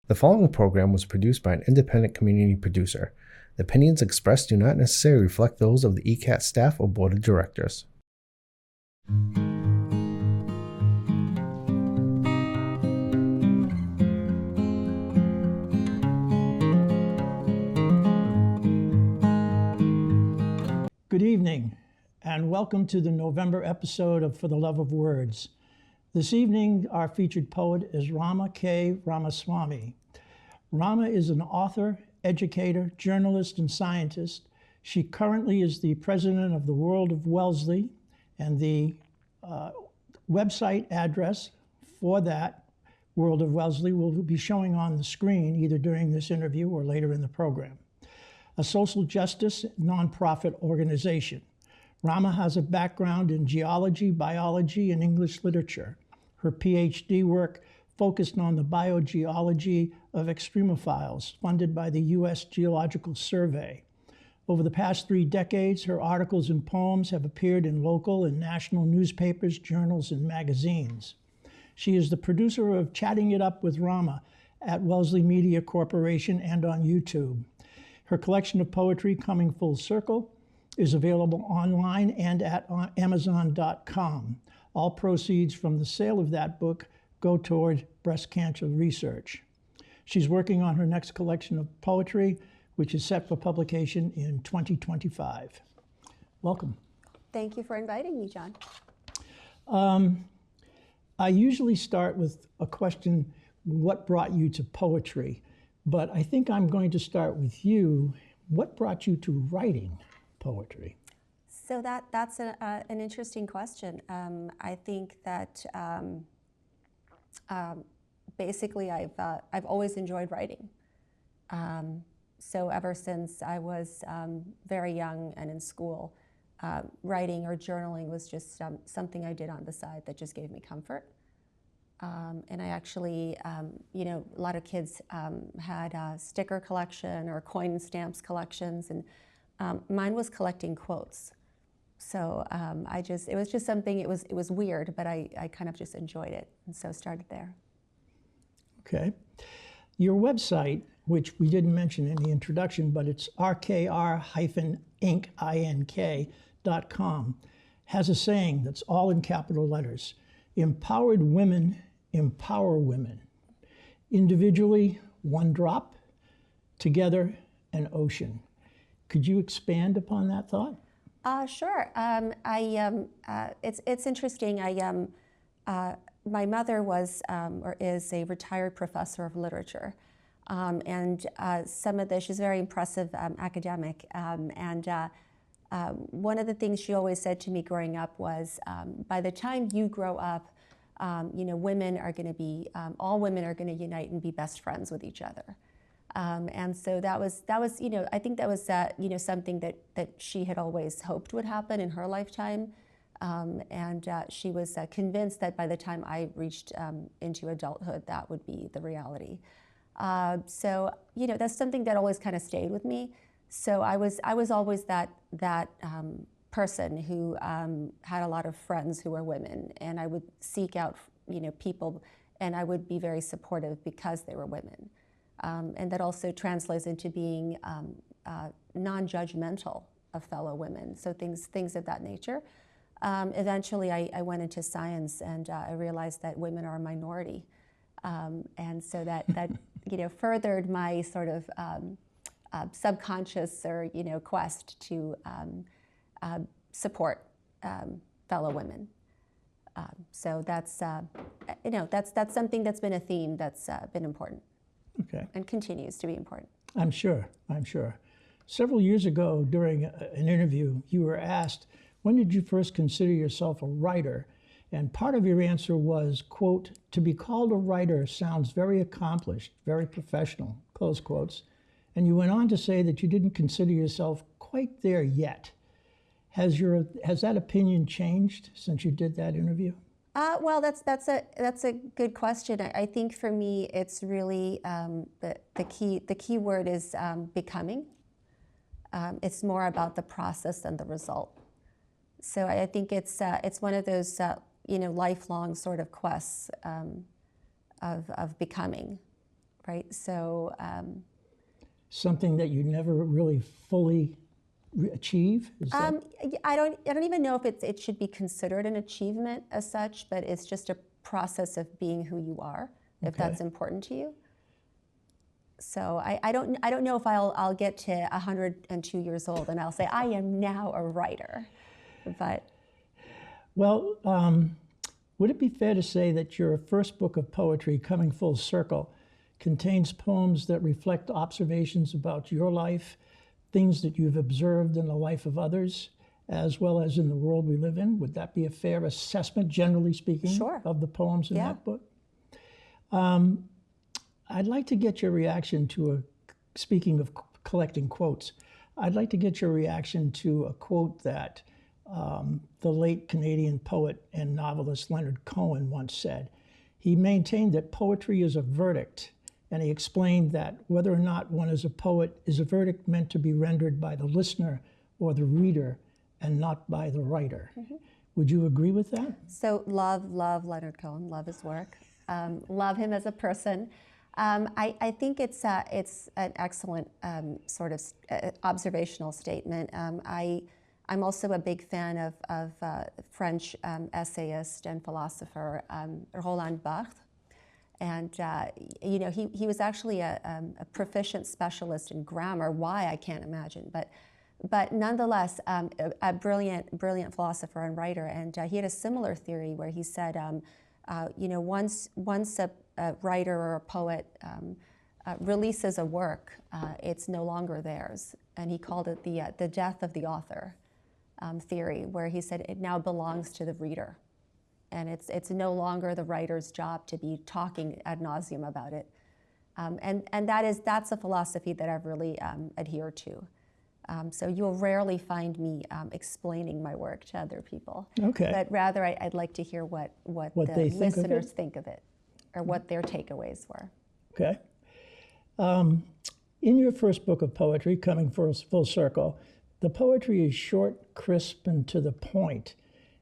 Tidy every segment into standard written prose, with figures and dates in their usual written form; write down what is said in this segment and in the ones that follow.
The following program was produced by an independent community producer. The opinions expressed do not necessarily reflect those of the ECAT staff or board of directors. Good evening, and welcome to the November episode of For the Love of Words. This evening, our featured poet is Rama K. Ramaswamy. Rama is an author, educator, journalist, and scientist. She currently is the president of the World of Wellesley, and the website address for that World of Wellesley will be showing on the screen either during this interview or later in the program. A social justice nonprofit organization. Rama has a background in geology, biology, and English literature. Her PhD work focused on the biogeology of extremophiles, funded by the U.S. Geological Survey. Over the past 3 decades, her articles and poems have appeared in local and national newspapers, journals, and magazines. She is the producer of Chatting It Up with Rama at Wellesley Media Corporation and on YouTube. Her collection of poetry, Coming Full Circle, is available online and at Amazon.com. All proceeds from the sale of that book go toward breast cancer research. She's working on her next collection of poetry, which is set for publication in 2025. Welcome. Thank you for inviting me, John. I usually start with a question, what brought you to poetry? But I think I'm going to start with you. What brought you to writing poetry? So that's an interesting question. I think that basically I've always enjoyed writing. So ever since I was very young and in school, writing or journaling was just something I did on the side that just gave me comfort. And I actually, a lot of kids had a sticker collection or coin and stamps collections, and mine was collecting quotes. So it was just something, it was weird, but I kind of just enjoyed it, and so started there. Okay. Your website, which we didn't mention in the introduction, but it's rkr-ink.com, has a saying that's all in capital letters: empowered women empower women. Individually, one drop; together, an ocean. Could you expand upon that thought? Sure. It's interesting. My mother was or is a retired professor of literature, and she's a very impressive academic. One of the things she always said to me growing up was, by the time you grow up, women are going to be, all women are going to unite and be best friends with each other. And so that was I think that was something that she had always hoped would happen in her lifetime, and she was convinced that by the time I reached into adulthood, that would be the reality. So that's something that always kind of stayed with me. So I was always that person who had a lot of friends who were women, and I would seek out people, and I would be very supportive because they were women. And that also translates into being non-judgmental of fellow women, so things of that nature. Eventually, I went into science, and I realized that women are a minority, and so that furthered my sort of subconscious or quest to support fellow women. So that's something that's been a theme that's been important. Okay. And continues to be important. I'm sure. Several years ago, during an interview, you were asked, when did you first consider yourself a writer? And part of your answer was, quote, "To be called a writer sounds very accomplished, very professional," close quotes. And you went on to say that you didn't consider yourself quite there yet. Has that opinion changed since you did that interview? Well, that's a good question. I think for me, it's really the key word is becoming. It's more about the process than the result. So I think it's one of those lifelong sort of quests of becoming. right? So something that you never really fully achieve? Is that... I don't even know if it should be considered an achievement as such, but it's just a process of being who you are, if that's important to you. So I don't know if I'll get to 102 years old and I'll say I am now a writer, but. Well, would it be fair to say that your first book of poetry, Coming Full Circle, contains poems that reflect observations about your life, things that you've observed in the life of others, as well as in the world we live in? Would that be a fair assessment, generally speaking, of the poems in that book? I'd like to get your reaction to speaking of collecting quotes, I'd like to get your reaction to a quote that the late Canadian poet and novelist Leonard Cohen once said. He maintained that poetry is a verdict, and he explained that whether or not one is a poet is a verdict meant to be rendered by the listener or the reader and not by the writer. Would you agree with that? So love Leonard Cohen, love his work, love him as a person. I think it's an excellent sort of observational statement. I'm also a big fan of French essayist and philosopher Roland Barthes. And you know, he was actually a proficient specialist in grammar. Why, I can't imagine, but nonetheless, a brilliant philosopher and writer. And he had a similar theory where he said, you know, once a writer or a poet releases a work, it's no longer theirs. And he called it the death of the author theory, where he said it now belongs to the reader. And it's no longer the writer's job to be talking ad nauseum about it. And that's a philosophy that I've really adhered to. So you'll rarely find me explaining my work to other people. Okay. But rather, I'd like to hear what the listeners think of it, or what their takeaways were. Okay. In your first book of poetry, Coming Full Circle, the poetry is short, crisp, and to the point.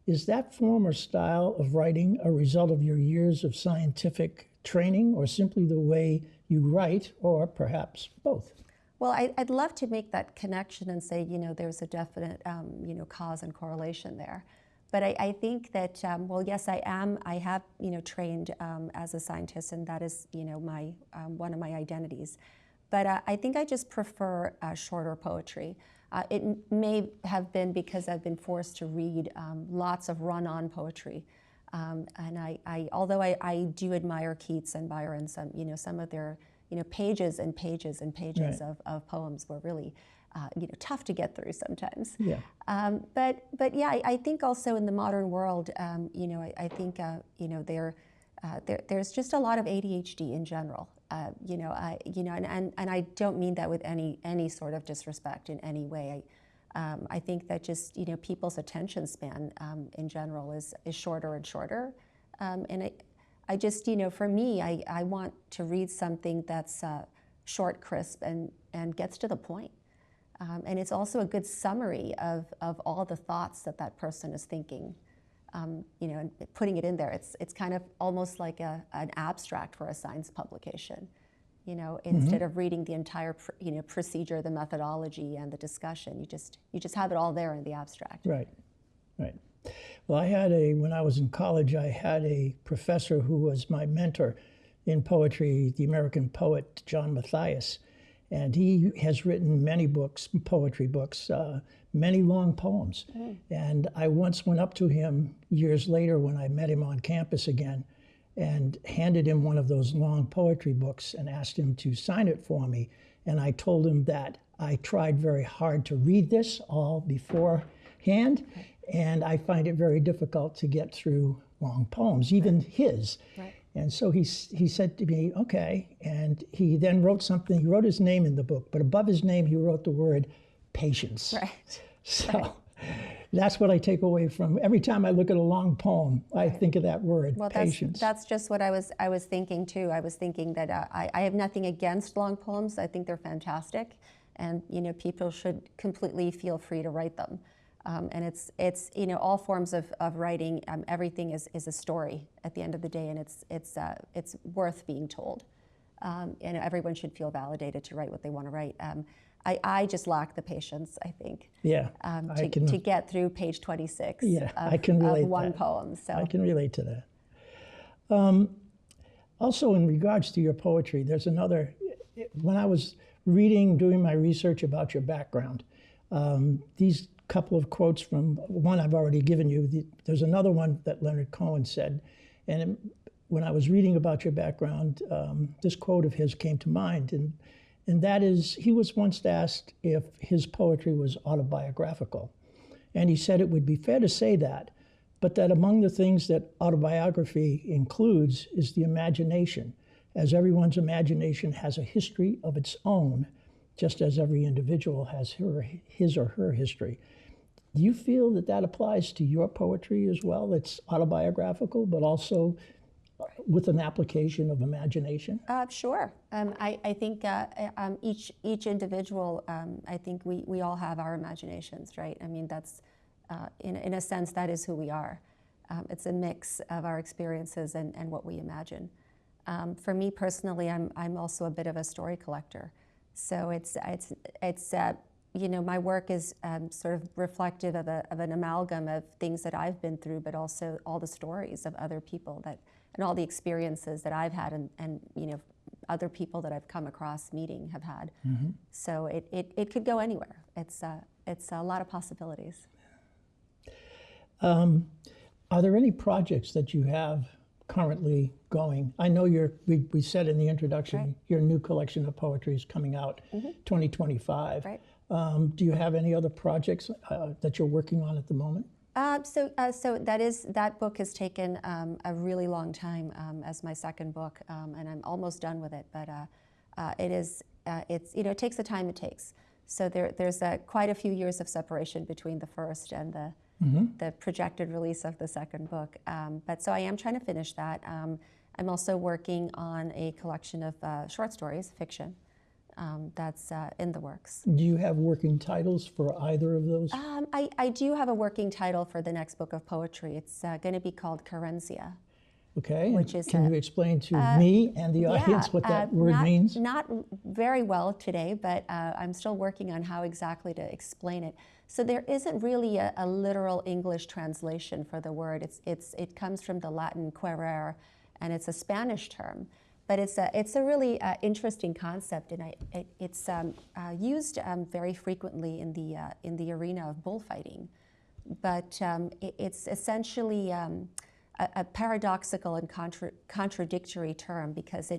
Is that form or style of writing a result of your years of scientific training, or simply the way you write, or perhaps both? Well, I'd love to make that connection and say, you know, there's a definite, you know, cause and correlation there. But I think that, well, yes, I have, you know, trained as a scientist, and that is, you know, my one of my identities. But I think I just prefer shorter poetry. It may have been because I've been forced to read lots of run-on poetry. And although I do admire Keats and Byron, some of their, you know, pages and pages and pages of poems were really, you know, tough to get through sometimes. Yeah. But yeah, I think also in the modern world, you know, I think, you know, there's just a lot of ADHD in general. You know, and I don't mean that with any sort of disrespect in any way. I think that just, you know, people's attention span in general is shorter and shorter. And I just, you know, for me, I want to read something that's short, crisp, and gets to the point. And it's also a good summary of all the thoughts that person is thinking. You know, and putting it in there, it's kind of almost like an abstract for a science publication. You know, instead of reading the entire, you know, procedure, the methodology, and the discussion, you just have it all there in the abstract. Right, right. Well, when I was in college, I had a professor who was my mentor in poetry, the American poet John Matthias. And he has written many books, poetry books, many long poems. And I once went up to him years later when I met him on campus again and handed him one of those long poetry books and asked him to sign it for me. And I told him that I tried very hard to read this all beforehand, and I find it very difficult to get through long poems, even his. Right. And so he said to me, okay, and he then wrote something. He wrote his name in the book, but above his name he wrote the word patience. Right. So that's what I take away from every time I look at a long poem. I think of that word, patience. That's just what I was thinking too. I was thinking that I have nothing against long poems. I think they're fantastic, and you know, people should completely feel free to write them. And it's you know, all forms of writing. Everything is a story at the end of the day, and it's worth being told. and everyone should feel validated to write what they want to write. I just lack the patience, I think, to get through page 26 I can relate of one that. poem. So I can relate to that. Also, in regards to your poetry, there's another, when I was doing my research about your background, these couple of quotes from one I've already given you, there's another one that Leonard Cohen said, and when I was reading about your background, this quote of his came to mind, and that is, he was once asked if his poetry was autobiographical. And he said it would be fair to say that, but that among the things that autobiography includes is the imagination, as everyone's imagination has a history of its own, just as every individual has his or her history. Do you feel that that applies to your poetry as well? It's autobiographical, but also with an application of imagination? Sure. I think each individual, I think we all have our imaginations, right? I mean, that's, in a sense, that is who we are. It's a mix of our experiences and what we imagine. For me personally, I'm also a bit of a story collector. So it's my work is sort of reflective of an amalgam of things that I've been through, but also all the stories of other people and all the experiences that I've had and other people that I've come across meeting have had. Mm-hmm. So it could go anywhere. It's a lot of possibilities. Are there any projects that you have currently going? I know we said in the introduction, right, your new collection of poetry is coming out 2025. Right. Do you have any other projects that you're working on at the moment? So that book has taken a really long time as my second book, and I'm almost done with it. But it takes the time it takes. So there's quite a few years of separation between the first and the projected release of the second book. But so I am trying to finish that. I'm also working on a collection of short stories, fiction. That's in the works. Do you have working titles for either of those? I do have a working title for the next book of poetry. It's going to be called Carencia. Okay. Can you explain to me and the audience what that word means? Not very well today, but I'm still working on how exactly to explain it. So there isn't really a literal English translation for the word. It comes from the Latin querer, and it's a Spanish term. But it's a really interesting concept, and it's used very frequently in the arena of bullfighting. But it's essentially a paradoxical and contradictory term, because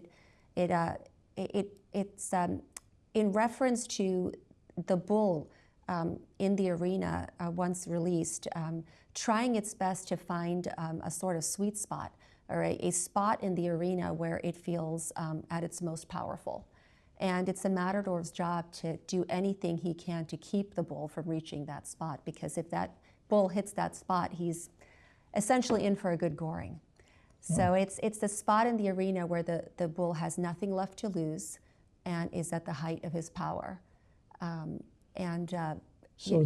it's in reference to the bull in the arena once released, trying its best to find a sort of sweet spot, or a spot in the arena where it feels at its most powerful. And it's a matador's job to do anything he can to keep the bull from reaching that spot, because if that bull hits that spot, he's essentially in for a good goring. So it's the spot in the arena where the bull has nothing left to lose and is at the height of his power. So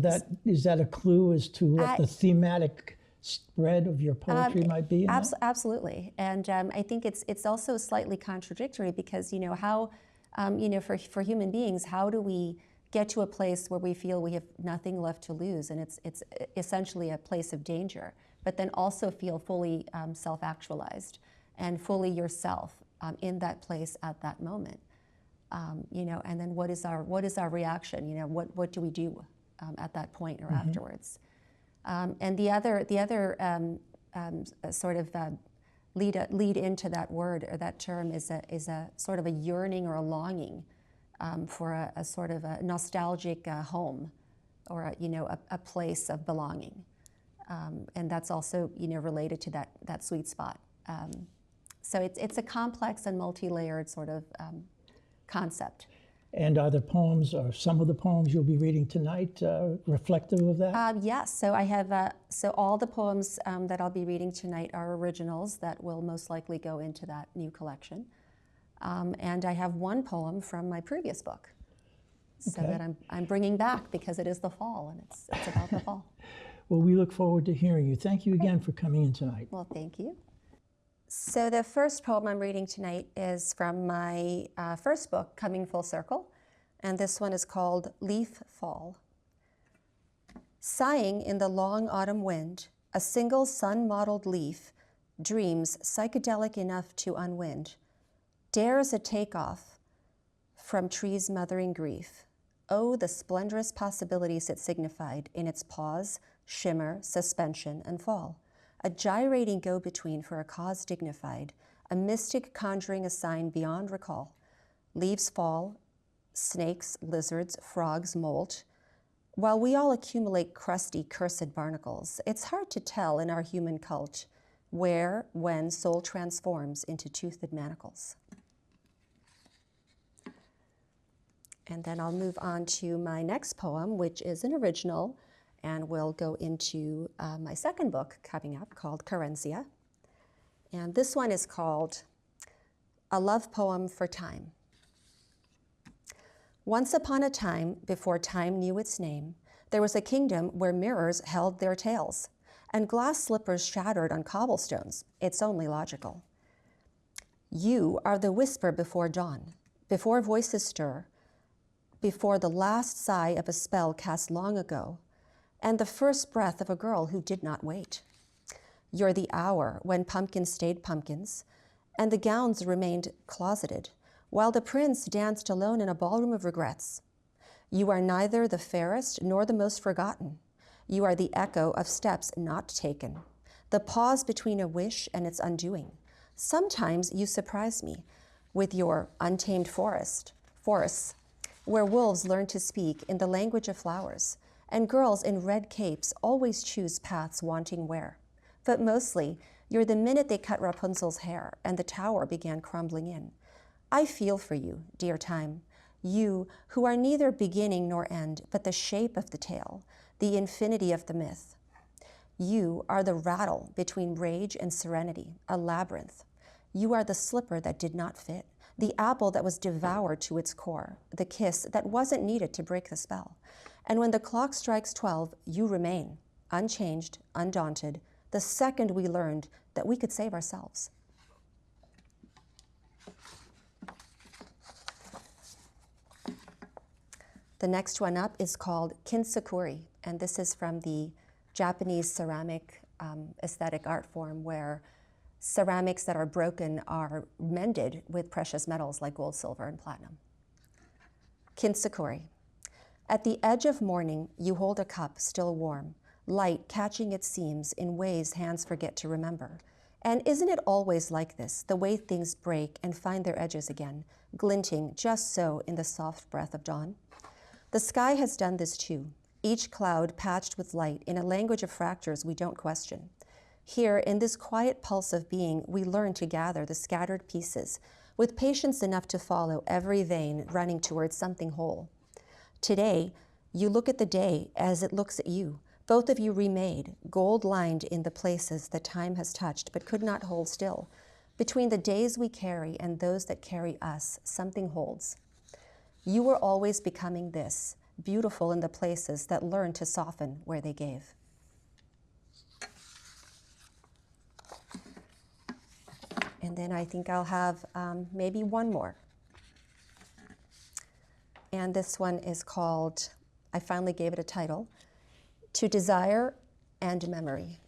is that a clue as to what the thematic spread of your poetry might be? Absolutely. And I think it's also slightly contradictory, because how for human beings, how do we get to a place where we feel we have nothing left to lose, and it's essentially a place of danger, but then also feel fully self-actualized and fully yourself in that place at that moment. And then what is our reaction? What do we do at that point or afterwards? And the other sort of lead into that word or that term is a sort of a yearning or a longing for a sort of a nostalgic home, or a place of belonging, and that's also related to that sweet spot. So it's a complex and multi-layered sort of concept. And are the poems, or some of the poems you'll be reading tonight, reflective of that? Yes. So I have so all the poems that I'll be reading tonight are originals that will most likely go into that new collection. And I have one poem from my previous book, so that I'm bringing back, because it is the fall, and it's about the fall. Well, we look forward to hearing you. Thank you again for coming in tonight. Well, thank you. So the first poem I'm reading tonight is from my first book, Coming Full Circle, and this one is called Leaf Fall. Sighing in the long autumn wind, a single sun-mottled leaf dreams psychedelic enough to unwind, dares a takeoff from trees' mothering grief. Oh, the splendorous possibilities it signified in its pause, shimmer, suspension, and fall. A gyrating go-between for a cause dignified, a mystic conjuring a sign beyond recall. Leaves fall, snakes, lizards, frogs molt. While we all accumulate crusty, cursed barnacles, it's hard to tell in our human cult where, when soul transforms into toothed manacles. And then I'll move on to my next poem, which is an original, and we'll go into my second book coming up called Carencia. And this one is called A Love Poem for Time. Once upon a time, before time knew its name, there was a kingdom where mirrors held their tails and glass slippers shattered on cobblestones. It's only logical. You are the whisper before dawn, before voices stir, before the last sigh of a spell cast long ago, and the first breath of a girl who did not wait. You're the hour when pumpkins stayed pumpkins, and the gowns remained closeted, while the prince danced alone in a ballroom of regrets. You are neither the fairest nor the most forgotten. You are the echo of steps not taken, the pause between a wish and its undoing. Sometimes you surprise me with your untamed forests, where wolves learn to speak in the language of flowers, and girls in red capes always choose paths wanting where. But mostly, you're the minute they cut Rapunzel's hair and the tower began crumbling in. I feel for you, dear time, you who are neither beginning nor end, but the shape of the tale, the infinity of the myth. You are the rattle between rage and serenity, a labyrinth. You are the slipper that did not fit, the apple that was devoured to its core, the kiss that wasn't needed to break the spell. And when the clock strikes 12, you remain, unchanged, undaunted, the second we learned that we could save ourselves. The next one up is called Kintsukuroi, and this is from the Japanese ceramic aesthetic art form where ceramics that are broken are mended with precious metals like gold, silver, and platinum. Kintsukuroi. At the edge of morning, you hold a cup still warm, light catching its seams in ways hands forget to remember. And isn't it always like this, the way things break and find their edges again, glinting just so in the soft breath of dawn? The sky has done this too, each cloud patched with light in a language of fractures we don't question. Here, in this quiet pulse of being, we learn to gather the scattered pieces, with patience enough to follow every vein running towards something whole. Today, you look at the day as it looks at you, both of you remade, gold-lined in the places that time has touched but could not hold still. Between the days we carry and those that carry us, something holds. You were always becoming this, beautiful in the places that learned to soften where they gave. And then I think I'll have maybe one more. And this one is called, I finally gave it a title, To Desire and Memory.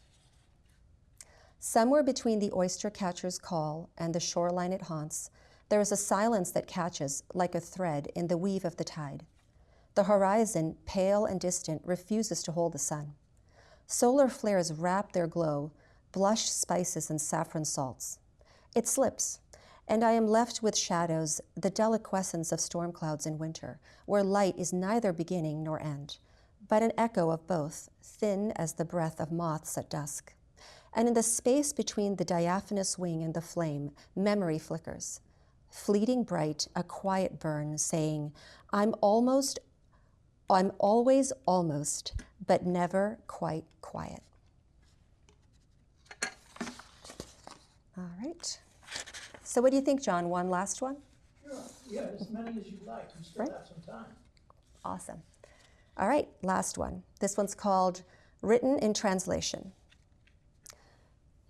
Somewhere between the oyster catcher's call and the shoreline it haunts, there is a silence that catches like a thread in the weave of the tide. The horizon, pale and distant, refuses to hold the sun. Solar flares wrap their glow, blush spices and saffron salts. It slips, and I am left with shadows, the deliquescence of storm clouds in winter, where light is neither beginning nor end, but an echo of both, thin as the breath of moths at dusk. And in the space between the diaphanous wing and the flame, memory flickers. Fleeting bright, a quiet burn, saying, I'm always almost, but never quite quiet. All right. So what do you think, John? One last one? Sure. Yeah, as many as you'd like. We still have some time. Awesome. All right, last one. This one's called Written in Translation.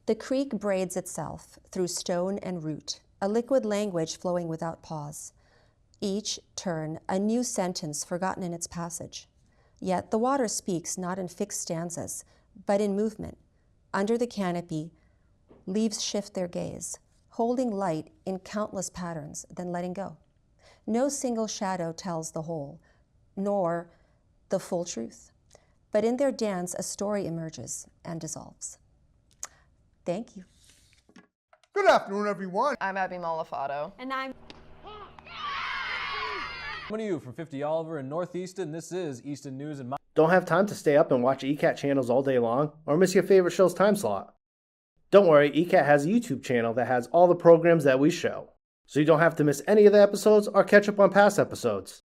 The creek braids itself through stone and root, a liquid language flowing without pause. Each turn, a new sentence forgotten in its passage. Yet the water speaks not in fixed stanzas, but in movement. Under the canopy, leaves shift their gaze, holding light in countless patterns, then letting go. No single shadow tells the whole, nor the full truth. But in their dance, a story emerges and dissolves. Thank you. Good afternoon, everyone. I'm Abby Malafato. And I'm Coming to you from 50 Oliver in North Easton, this is Easton News and Don't have time to stay up and watch ECAT channels all day long, or miss your favorite show's time slot? Don't worry, ECAT has a YouTube channel that has all the programs that we show, so you don't have to miss any of the episodes or catch up on past episodes.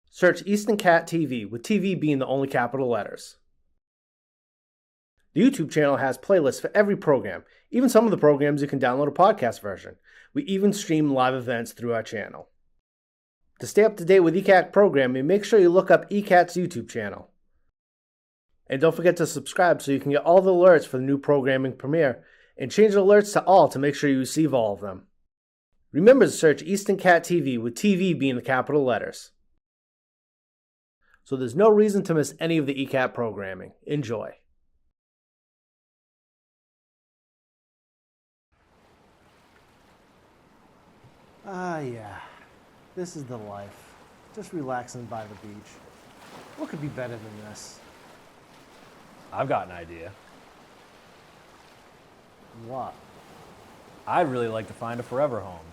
Search Easton Cat TV, with TV being the only capital letters. The YouTube channel has playlists for every program, even some of the programs you can download a podcast version. We even stream live events through our channel. To stay up to date with ECAT programming, make sure you look up ECAT's YouTube channel. And don't forget to subscribe so you can get all the alerts for the new programming premiere, and change the alerts to all to make sure you receive all of them. Remember to search Easton Cat TV, with TV being the capital letters. So there's no reason to miss any of the ECAT programming. Enjoy. Yeah. This is the life. Just relaxing by the beach. What could be better than this? I've got an idea. What? I'd really like to find a forever home.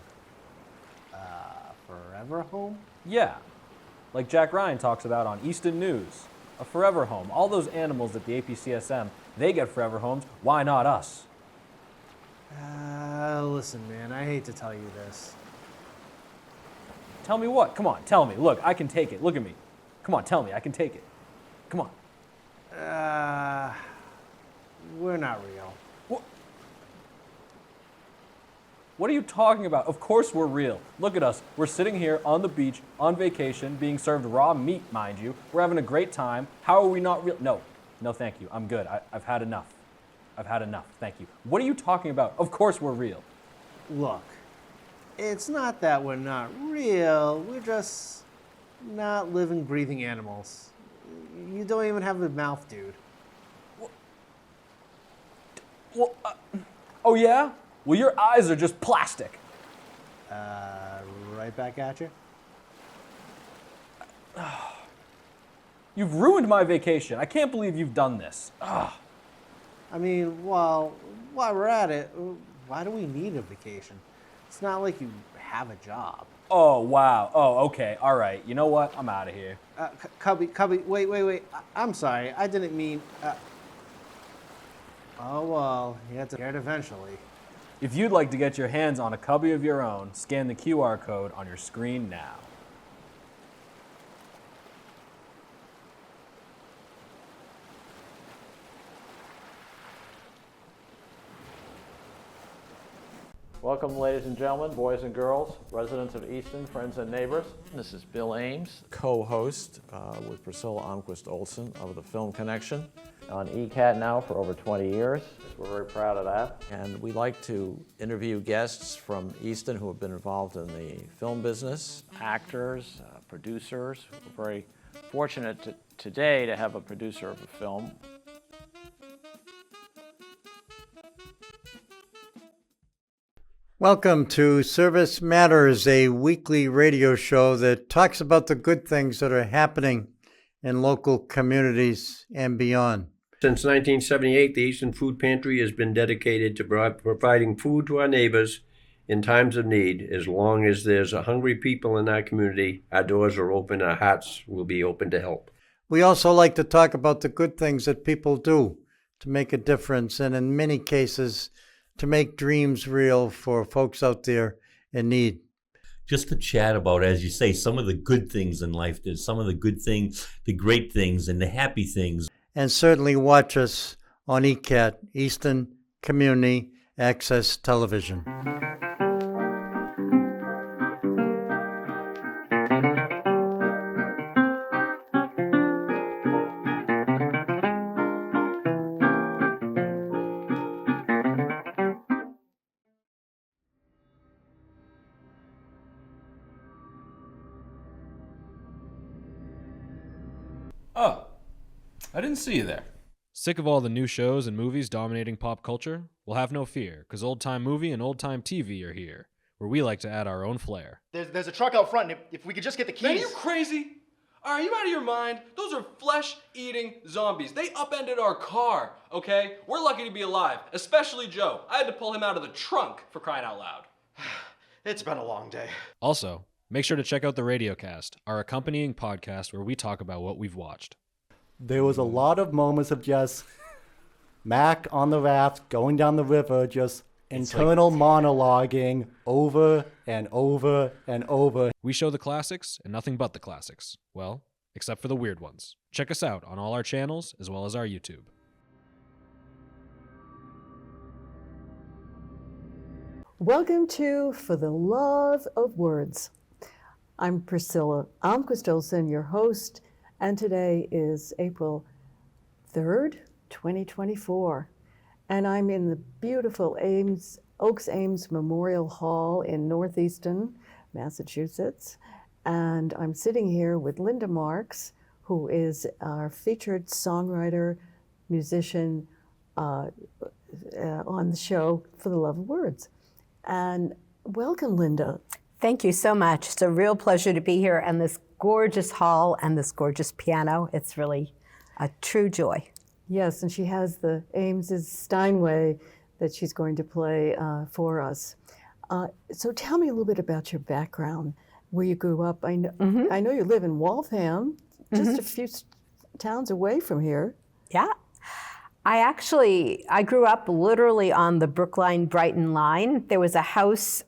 Forever home? Yeah, like Jack Ryan talks about on Easton News. A forever home. All those animals at the APCSM, they get forever homes. Why not us? Listen, man, I hate to tell you this. Tell me what? Come on, tell me. Look, I can take it. Look at me. Come on, tell me. I can take it. Come on. We're not real. What are you talking about? Of course we're real. Look at us. We're sitting here on the beach, on vacation, being served raw meat, mind you. We're having a great time. How are we not real? No, thank you. I'm good. I've had enough. I've had enough. Thank you. What are you talking about? Of course we're real. Look, it's not that we're not real. We're just not living, breathing animals. You don't even have a mouth, dude. Well, oh yeah? Well, your eyes are just plastic. Right back at you. You've ruined my vacation. I can't believe you've done this. Ugh. I mean, while we're at it, why do we need a vacation? It's not like you have a job. Oh, wow. Oh, okay. All right. You know what? I'm out of here. Cubby, wait. I'm sorry. I didn't mean... Oh, well, you have to get it eventually. If you'd like to get your hands on a cubby of your own, scan the QR code on your screen now. Welcome, ladies and gentlemen, boys and girls, residents of Easton, friends and neighbors. This is Bill Ames, co-host with Priscilla Almquist Olsen of the Film Connection on ECAT now for over 20 years. We're very proud of that. And we like to interview guests from Easton who have been involved in the film business, actors, producers. We're very fortunate today to have a producer of a film. Welcome to Service Matters, a weekly radio show that talks about the good things that are happening in local communities and beyond. Since 1978, the Easton Food Pantry has been dedicated to providing food to our neighbors in times of need. As long as there's hungry people in our community, our doors are open, our hearts will be open to help. We also like to talk about the good things that people do to make a difference, and in many cases, to make dreams real for folks out there in need. Just to chat about, as you say, some of the good things in life. There's some of the good things, the great things, and the happy things. And certainly watch us on ECAT, Easton Community Access Television. Oh, I didn't see you there. Sick of all the new shows and movies dominating pop culture? Well, have no fear, because Old Time Movie and Old Time TV are here, where we like to add our own flair. There's a truck out front, and if we could just get the keys. Man, are you crazy? Are you out of your mind? Those are flesh-eating zombies. They upended our car, okay? We're lucky to be alive, especially Joe. I had to pull him out of the trunk, for crying out loud. It's been a long day. Also, make sure to check out the Radiocast, our accompanying podcast where we talk about what we've watched. There was a lot of moments of just Mac on the raft going down the river, just internal monologuing over and over and over. We show the classics and nothing but the classics. Well, except for the weird ones. Check us out on all our channels as well as our YouTube. Welcome to For the Love of Words. I'm Priscilla Almquist Olsen, your host, and today is April 3rd, 2024. And I'm in the beautiful Oaks Ames Memorial Hall in North Easton, Massachusetts. And I'm sitting here with Linda Marks, who is our featured songwriter, musician on the show For the Love of Words. And welcome, Linda. Thank you so much. It's a real pleasure to be here in this gorgeous hall and this gorgeous piano. It's really a true joy. Yes, and she has the Ames's Steinway that she's going to play for us. So tell me a little bit about your background, where you grew up. I know you live in Waltham, just a few towns away from here. Yeah. I grew up literally on the Brookline-Brighton line. There was a house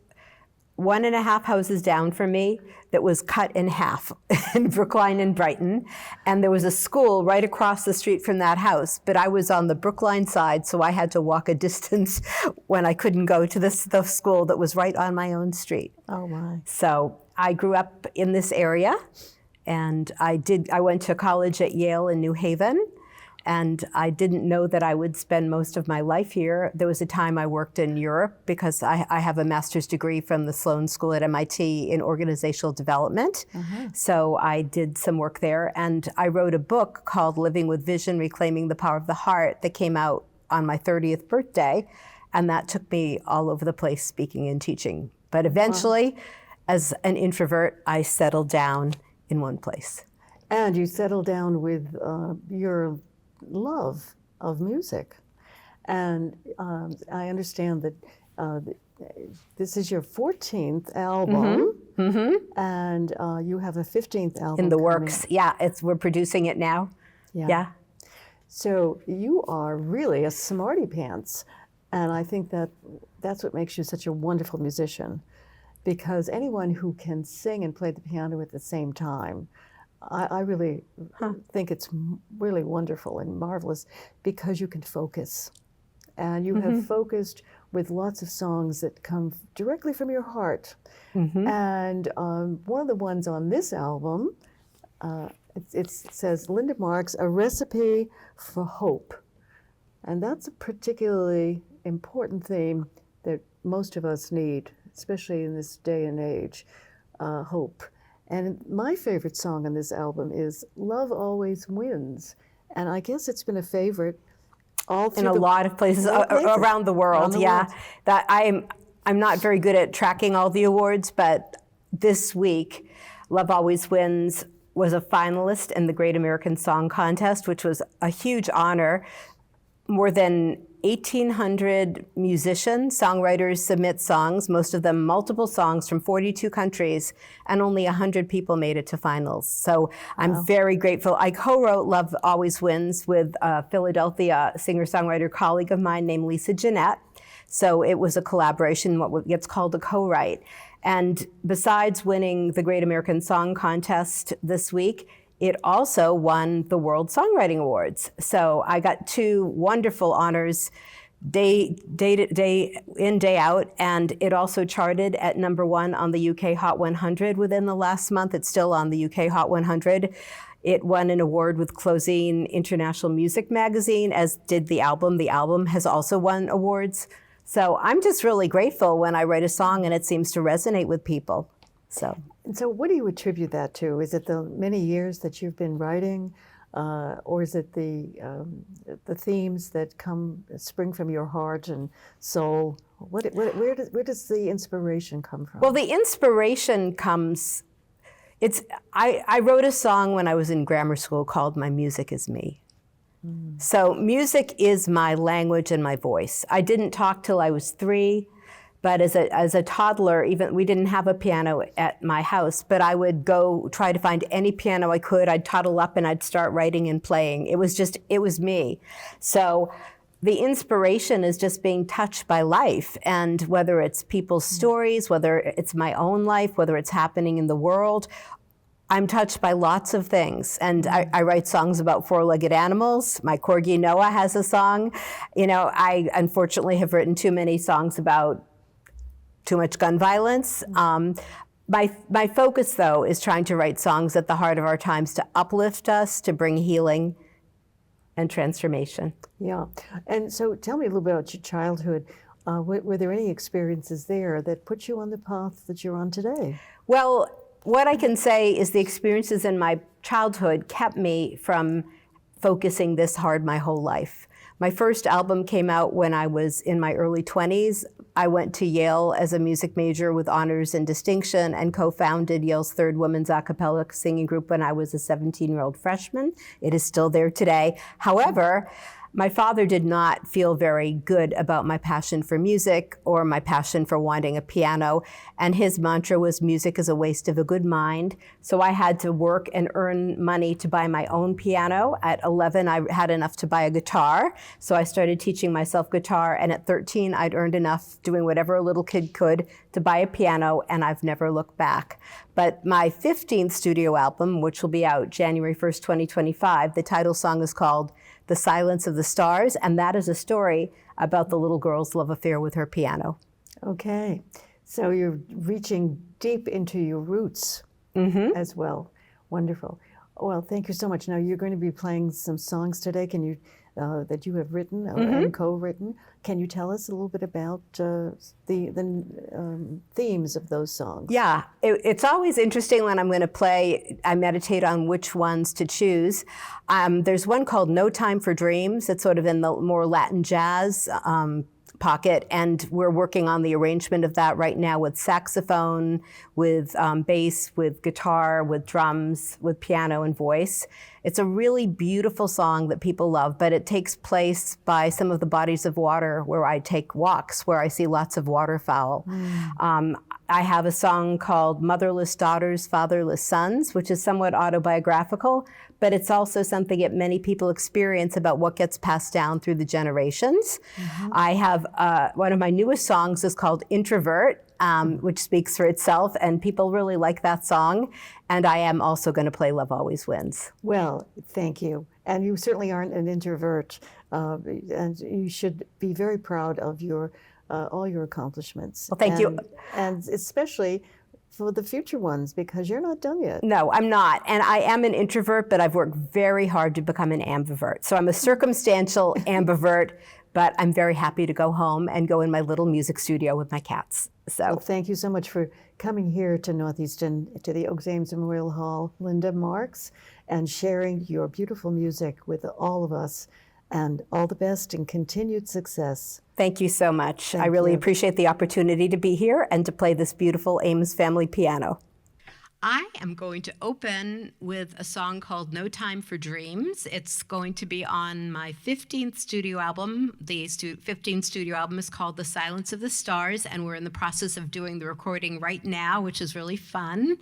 1.5 houses down from me that was cut in half in Brookline and Brighton. And there was a school right across the street from that house, but I was on the Brookline side, so I had to walk a distance when I couldn't go to the school that was right on my own street. Oh my. So I grew up in this area, and I went to college at Yale in New Haven. And I didn't know that I would spend most of my life here. There was a time I worked in Europe because I have a master's degree from the Sloan School at MIT in organizational development. So I did some work there. And I wrote a book called Living with Vision, Reclaiming the Power of the Heart that came out on my 30th birthday. And that took me all over the place speaking and teaching. But eventually, as an introvert, I settled down in one place. And you settled down with your love of music. And I understand that this is your 14th album, and you have a 15th album in the works. Yeah, we're producing it now. Yeah. So you are really a smarty pants, and I think that's what makes you such a wonderful musician, because anyone who can sing and play the piano at the same time, I really think it's really wonderful and marvelous, because you can focus. And you have focused with lots of songs that come directly from your heart. And one of the ones on this album, it says, Linda Marks, A Recipe for Hope. And that's a particularly important theme that most of us need, especially in this day and age, hope. And my favorite song on this album is Love Always Wins. And I guess it's been a favorite all through in a lot of places around the world. That I'm not very good at tracking all the awards, but this week, Love Always Wins was a finalist in the Great American Song Contest, which was a huge honor. More than 1,800 musicians, songwriters submit songs, most of them multiple songs from 42 countries, and only 100 people made it to finals. So I'm very grateful. I co-wrote Love Always Wins with a Philadelphia singer-songwriter colleague of mine named Lisa Jeanette. So it was a collaboration, what gets called a co-write. And besides winning the Great American Song Contest this week, it also won the World Songwriting Awards. So I got 2 wonderful honors day in, day out, and it also charted at #1 on the UK Hot 100 within the last month. It's still on the UK Hot 100. It won an award with Closing International Music Magazine, as did the album. The album has also won awards. So I'm just really grateful when I write a song and it seems to resonate with people. And so what do you attribute that to? Is it the many years that you've been writing or is it the themes that spring from your heart and soul? Where does the inspiration come from? Well, the inspiration comes. I wrote a song when I was in grammar school called "My Music Is Me." So music is my language and my voice. I didn't talk till I was 3. But as a toddler, even we didn't have a piano at my house, but I would go try to find any piano I could. I'd toddle up and I'd start writing and playing. It was me. So the inspiration is just being touched by life, and whether it's people's stories, whether it's my own life, whether it's happening in the world, I'm touched by lots of things. And I write songs about 4-legged animals. My corgi Noah has a song. I unfortunately have written too many songs about too much gun violence. My focus, though, is trying to write songs at the heart of our times to uplift us, to bring healing and transformation. Yeah. And so tell me a little bit about your childhood. Were there any experiences there that put you on the path that you're on today? Well, what I can say is the experiences in my childhood kept me from focusing this hard my whole life. My first album came out when I was in my early 20s. I went to Yale as a music major with honors and distinction and co-founded Yale's third women's a cappella singing group when I was a 17-year-old freshman. It is still there today. However, my father did not feel very good about my passion for music or my passion for wanting a piano, and his mantra was music is a waste of a good mind. So I had to work and earn money to buy my own piano. At 11, I had enough to buy a guitar, so I started teaching myself guitar, and at 13, I'd earned enough doing whatever a little kid could to buy a piano, and I've never looked back. But my 15th studio album, which will be out January 1st, 2025, the title song is called The Silence of the Stars, and that is a story about the little girl's love affair with her piano. Okay, so you're reaching deep into your roots as well. Wonderful. Well, thank you so much. Now you're going to be playing some songs today. Can you that you have written and co-written? Can you tell us a little bit about the themes of those songs? Yeah, it's always interesting when I'm going to play. I meditate on which ones to choose. There's one called "No Time for Dreams." It's sort of in the more Latin jazz pocket, and we're working on the arrangement of that right now with saxophone, with bass, with guitar, with drums, with piano and voice. It's a really beautiful song that people love, but it takes place by some of the bodies of water where I take walks, where I see lots of waterfowl. I have a song called "Motherless Daughters, Fatherless Sons," which is somewhat autobiographical, but it's also something that many people experience about what gets passed down through the generations. I have one of my newest songs is called "Introvert," which speaks for itself, and people really like that song. And I am also going to play "Love Always Wins." Well, thank you. And you certainly aren't an introvert, and you should be very proud of your all your accomplishments. Well, thank you. And especially for the future ones, because you're not done yet. No, I'm not. And I am an introvert, but I've worked very hard to become an ambivert. So I'm a circumstantial ambivert, but I'm very happy to go home and go in my little music studio with my cats. So well, thank you so much for coming here to Northeastern, to the Oaks Ames Memorial Hall, Linda Marks, and sharing your beautiful music with all of us. And all the best and continued success. Thank you so much. I really appreciate the opportunity to be here and to play this beautiful Ames family piano. I am going to open with a song called "No Time for Dreams." It's going to be on my 15th studio album. The 15th studio album is called "The Silence of the Stars," and we're in the process of doing the recording right now, which is really fun.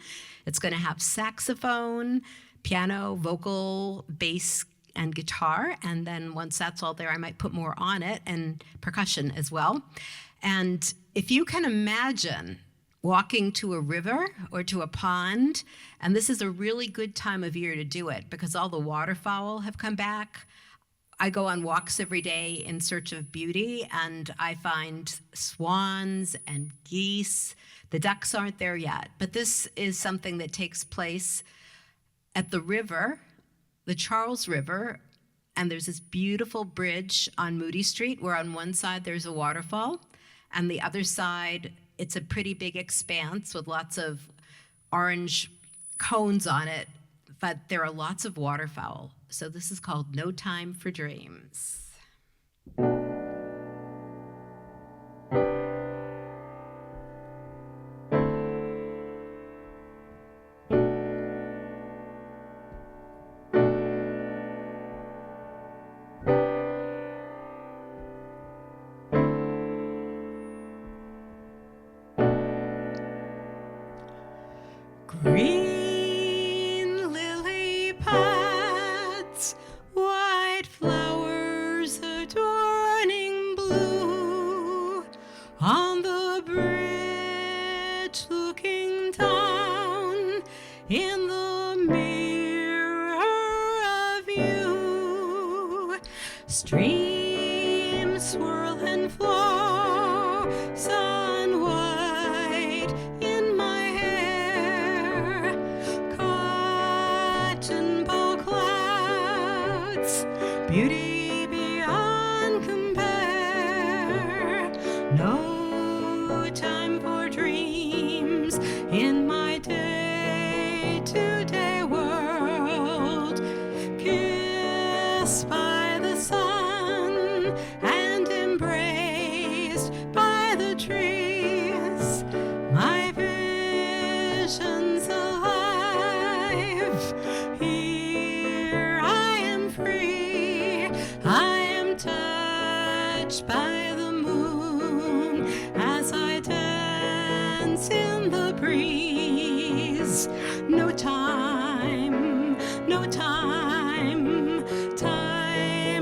It's going to have saxophone, piano, vocal, bass, and guitar, and then once that's all there, I might put more on it, and percussion as well. And if you can imagine walking to a river or to a pond, and this is a really good time of year to do it because all the waterfowl have come back. I go on walks every day in search of beauty, and I find swans and geese. The ducks aren't there yet, but this is something that takes place at the river, the Charles River, and there's this beautiful bridge on Moody Street where on one side there's a waterfall, and the other side it's a pretty big expanse with lots of orange cones on it, but there are lots of waterfowl. So this is called No Time for Dreams. Green lily pads, white flowers adorning blue, on the bridge looking down in the mirror of you. Streams swirl and flow, sun white in my hair, cotton ball clouds, beauty beyond compare. No time for dreams in my day-to-day world, kissed by the sun and embraced by the trees. My vision's alive. Here I am free. I am touched by the moon as I dance in the breeze. No time, no time,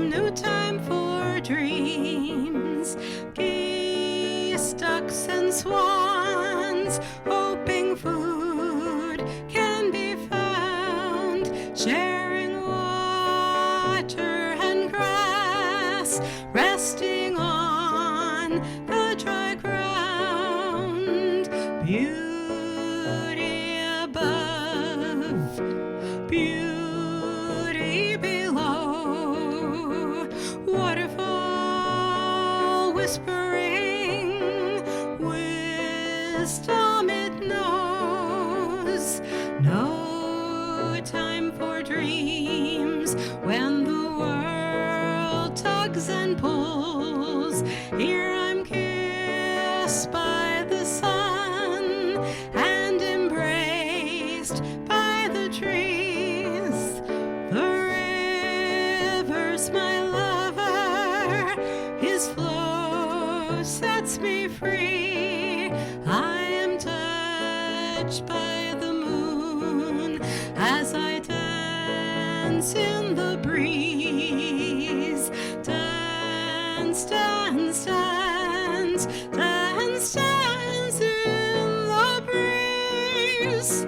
no time for dreams. Geese, ducks, and swans, hoping food can be found, sharing water and grass, resting on the dry ground. Beauty above, beauty below, waterfall whispering, wisdom it knows. No time for dreams when the world tugs and pulls. Here I'm kissed by the sun and embraced by the trees. The river's my lover, his flow sets me free. I am touched by the moon as I dance in the breeze. Dance, dance, dance, dance, dance in the breeze.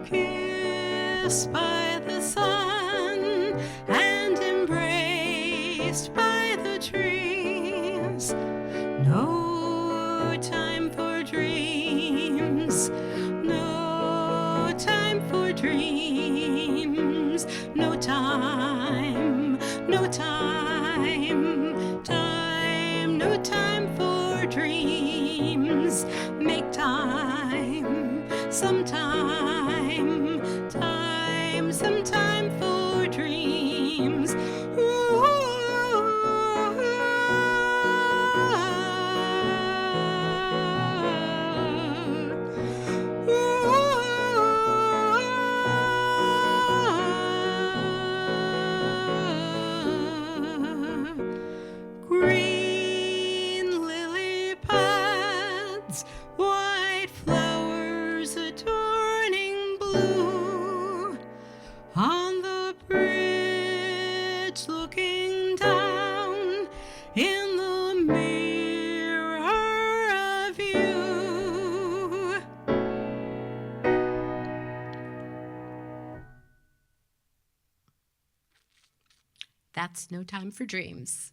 Kissed by the sun and embraced by the trees. No time for dreams. No time for dreams. No time, no time, no time for dreams. Make time, some time, some time for dreams. Green lily pads, white flowers adorning blue, on the bridge looking down in the mirror of you. That's No Time for Dreams.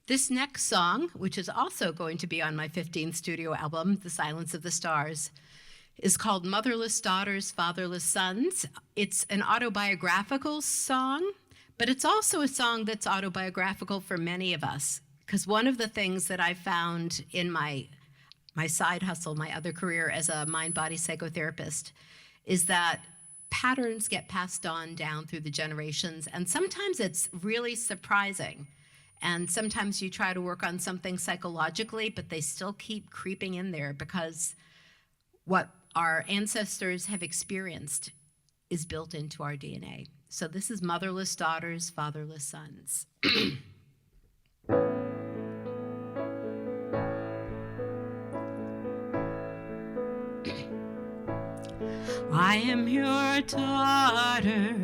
This next song, which is also going to be on my 15th studio album, The Silence of the Stars, is called Motherless Daughters, Fatherless Sons. It's an autobiographical song, but it's also a song that's autobiographical for many of us, because one of the things that I found in my side hustle, my other career as a mind-body psychotherapist, is that patterns get passed on down through the generations, and sometimes it's really surprising. And sometimes you try to work on something psychologically, but they still keep creeping in there because what our ancestors have experienced is built into our DNA. So this is Motherless Daughters, Fatherless Sons. I am your daughter,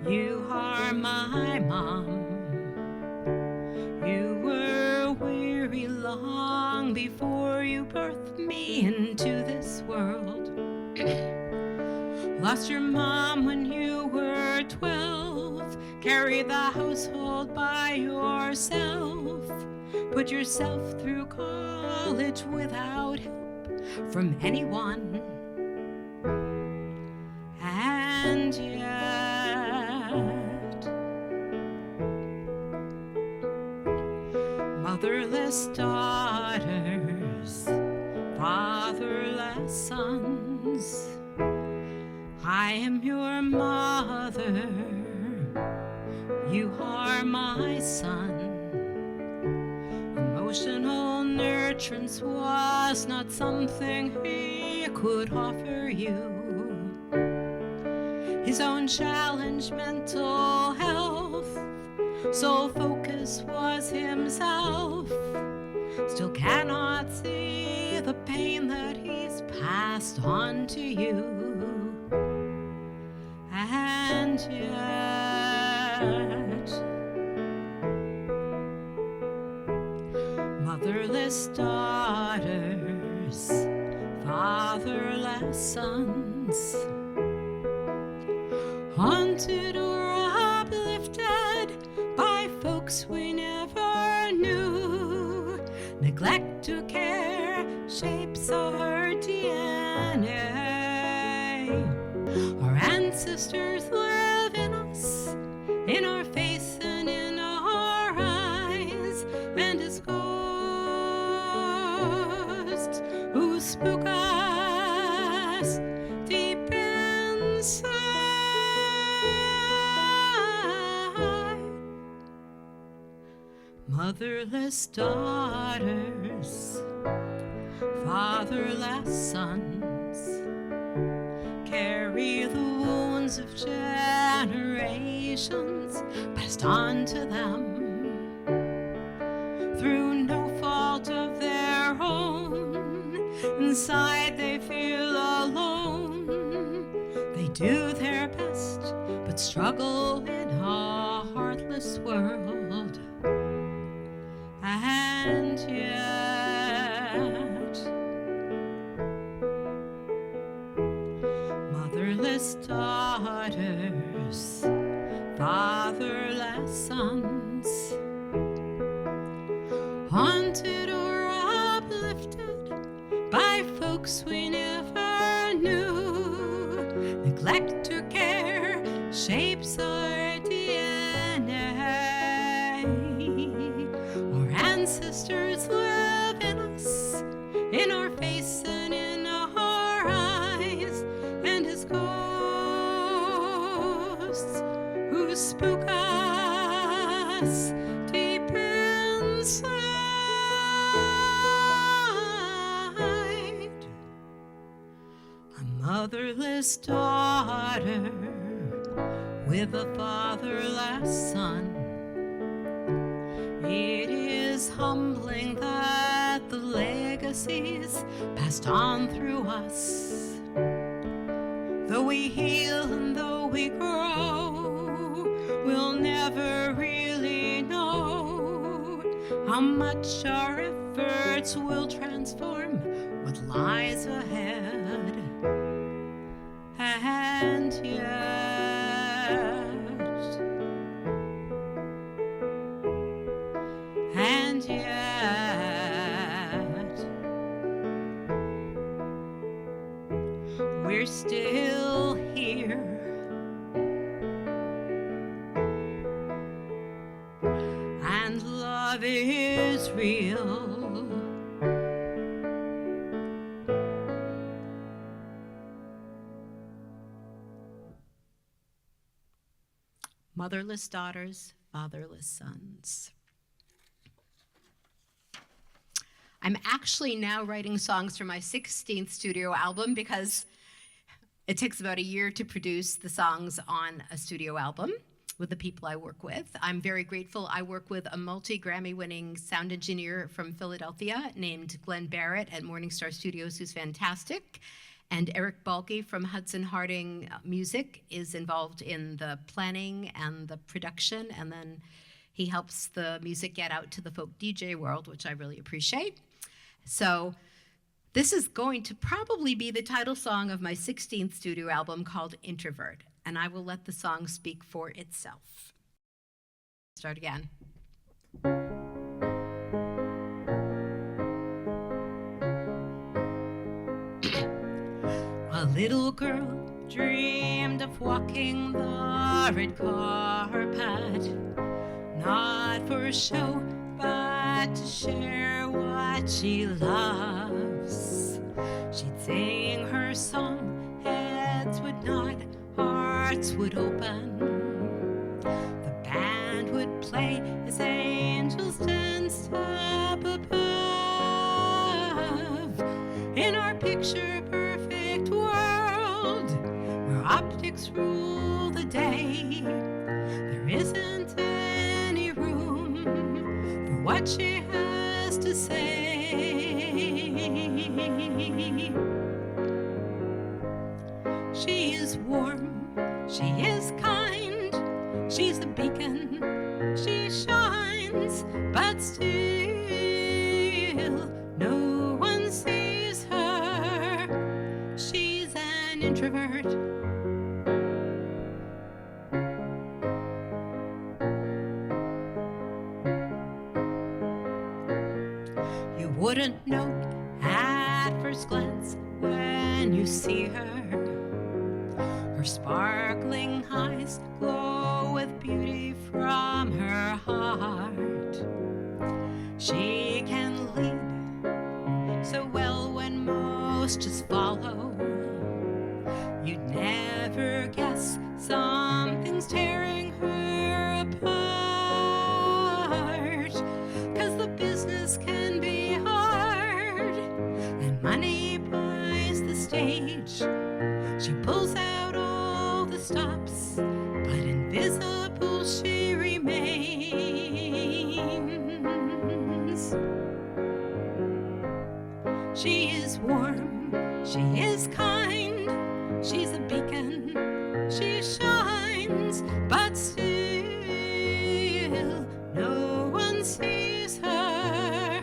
you are my mom. You were weary long before you birthed me into this world. Lost your mom when you were 12, carry the household by yourself, put yourself through college without help from anyone. And yet, motherless daughters, fatherless sons, I am your mother, you are my son. Emotional nurturance was not something he could offer you. His own challenge, mental health, sole focus was himself. Still cannot see the pain that he's passed on to you. And yet, motherless daughters, fatherless sons, haunted or uplifted by folks we never knew. Neglect to care shapes our DNA. Our ancestors live in us, in our face and in our eyes, and as ghosts who spook us deep inside. Motherless daughters, fatherless sons, carry the wounds of generations passed on to them through no fault of their own. Inside they feel alone. They do their best but struggle in a heartless world. And yet, motherless daughters, fatherless sons, haunted or uplifted by folks we never knew. Neglect to care shapes our DNA. Our ancestors live in us, in our face and in our eyes, and as ghosts who spook us deep inside. A motherless daughter with a fatherless son. It is humbling that the legacies passed on through us, though we heal and though we grow, we'll never really know how much our efforts will transform what lies ahead. And yet, we're still here. And love is real. Motherless daughters, fatherless sons. I'm actually now writing songs for my 16th studio album because it takes about a year to produce the songs on a studio album with the people I work with. I'm very grateful. I work with a multi-Grammy winning sound engineer from Philadelphia named Glenn Barrett at Morningstar Studios, who's fantastic. And Eric Balke from Hudson Harding Music is involved in the planning and the production, and then he helps the music get out to the folk DJ world, which I really appreciate. So this is going to probably be the title song of my 16th studio album called Introvert, and I will let the song speak for itself. Start again. A little girl dreamed of walking the red carpet, not for show, but to share what she loves. She'd sing her song, heads would nod, hearts would open. The band would play as angels danced up above. In our picture-perfect world, where optics rule the day, there isn't any room for what she has to say. She is warm, she is kind, she's a beacon, she shines, but still no one sees her. She's an introvert. You wouldn't know at first glance when you see her. Her sparkling eyes glow with beauty from her heart. She can lead so well when most just follow. You'd never guess something's tearing her apart. 'Cause the business can be hard and money buys the stage. She pulls out all the stops, but invisible she remains. She is warm, she is kind, she's a beacon, she shines, but still no one sees her.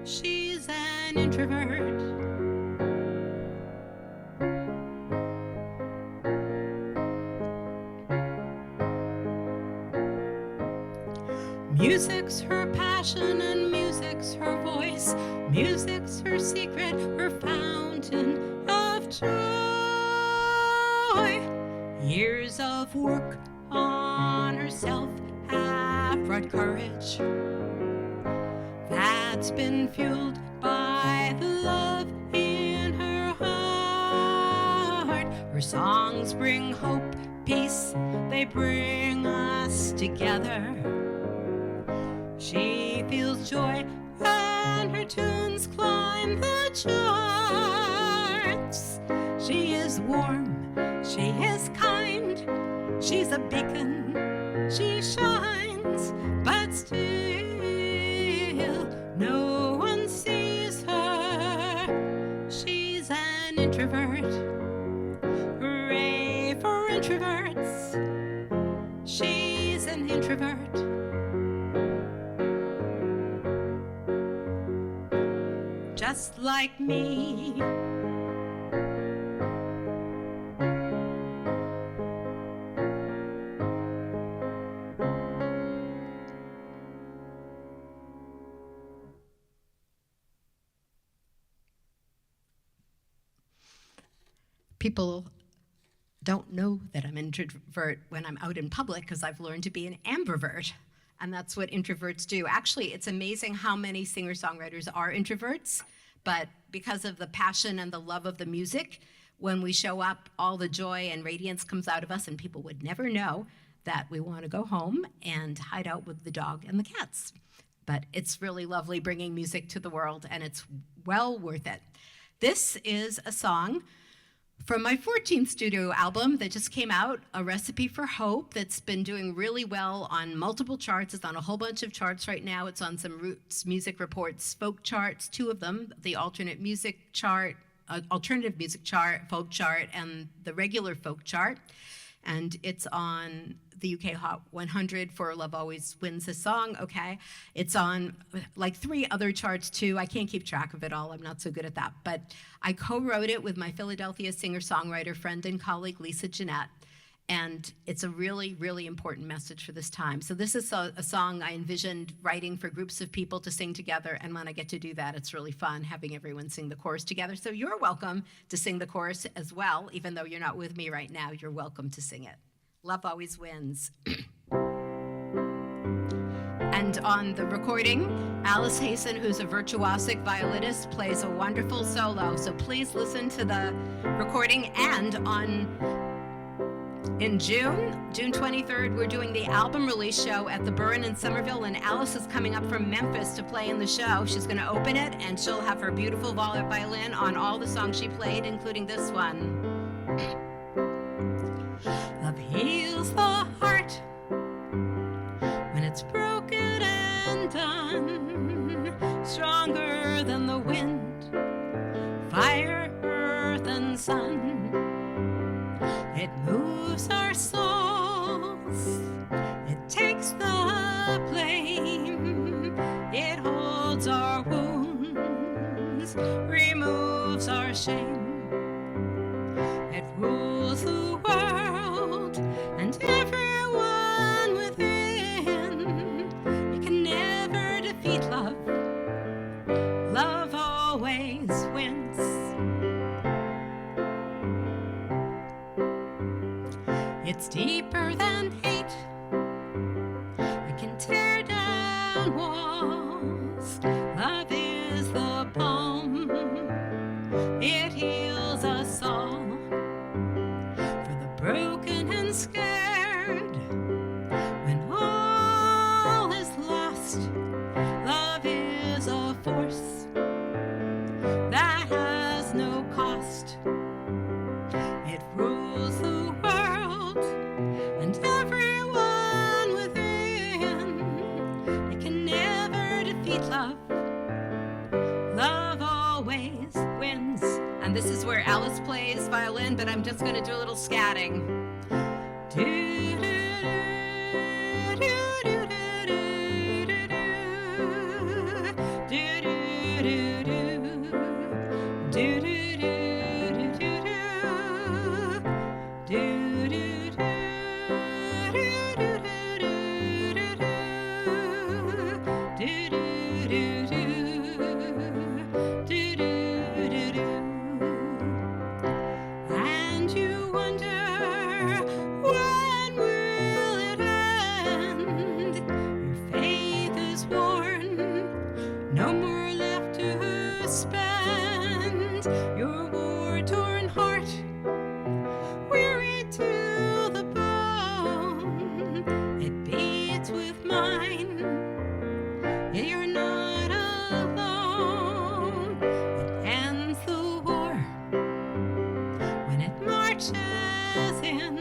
She's an introvert. Music's her passion and music's her voice. Music's her secret, her fountain of joy. Years of work on herself have brought courage that's been fueled by the love in her heart. Her songs bring hope, peace, they bring us together. She feels joy and her tunes climb the charts. She is warm, she is kind, she's a beacon, she shines, but still no one sees her. She's an introvert. Hooray for introverts. She's an introvert. Just like me. People don't know that I'm an introvert when I'm out in public because I've learned to be an ambivert. And that's what introverts do. Actually, it's amazing how many singer-songwriters are introverts, but because of the passion and the love of the music, when we show up, all the joy and radiance comes out of us, and people would never know that we want to go home and hide out with the dog and the cats. But it's really lovely bringing music to the world, and it's well worth it. This is a song from my 14th studio album that just came out, A Recipe for Hope, that's been doing really well on multiple charts. It's on a whole bunch of charts right now. It's on some Roots Music Reports folk charts, 2 of them, the alternative music chart, folk chart, and the regular folk chart. And it's on the UK Hot 100 for Love Always Wins the Song, okay? It's on like 3 other charts too. I can't keep track of it all. I'm not so good at that. But I co-wrote it with my Philadelphia singer-songwriter friend and colleague, Lisa Jeanette. And it's a really, really important message for this time. So this is a song I envisioned writing for groups of people to sing together. And when I get to do that, it's really fun having everyone sing the chorus together. So you're welcome to sing the chorus as well. Even though you're not with me right now, you're welcome to sing it. Love Always Wins. And on the recording, Alice Hasten, who's a virtuosic violinist, plays a wonderful solo. So please listen to the recording. And in June 23rd, we're doing the album release show at the Burren in Somerville, and Alice is coming up from Memphis to play in the show. She's going to open it, and she'll have her beautiful violin on all the songs she played, including this one. Love heals the heart when it's broken and done, stronger than the wind, fire, earth, and sun. It moves our souls, it takes the blame, it holds our wounds, removes our shame. It rules the world and everyone within. You can never defeat love. Love always wins. It's deeper than hate. It can tear down walls. Love is the balm. It heals us all. For the broken and scared, when all is lost, love is a force that has no cost. It rules the world and everyone within. You can never defeat love. Love always wins. And this is where Alice plays violin, but I'm just going to do a little scatting. And you wonder, when will it end? Your faith is worn, no more left to spend. Your war-torn heart, weary to the bone, it beats with mine. You're not alone. It ends the war when it marches in.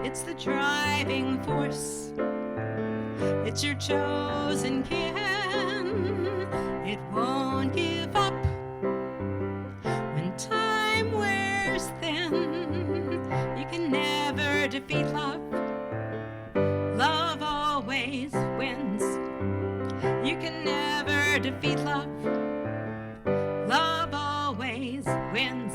It's the driving force. It's your chosen kin. It won't give up when time wears thin. You can never defeat love. Love always wins. You can never defeat love. Love always wins.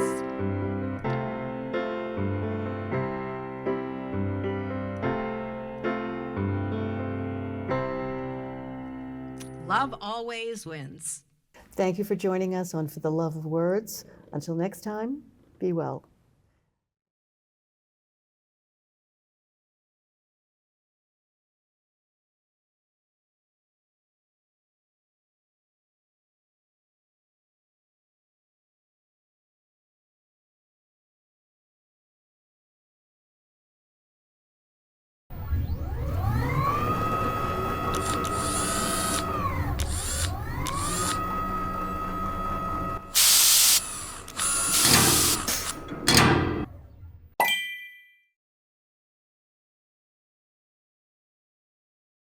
Love always wins. Thank you for joining us on For the Love of Words. Until next time, be well.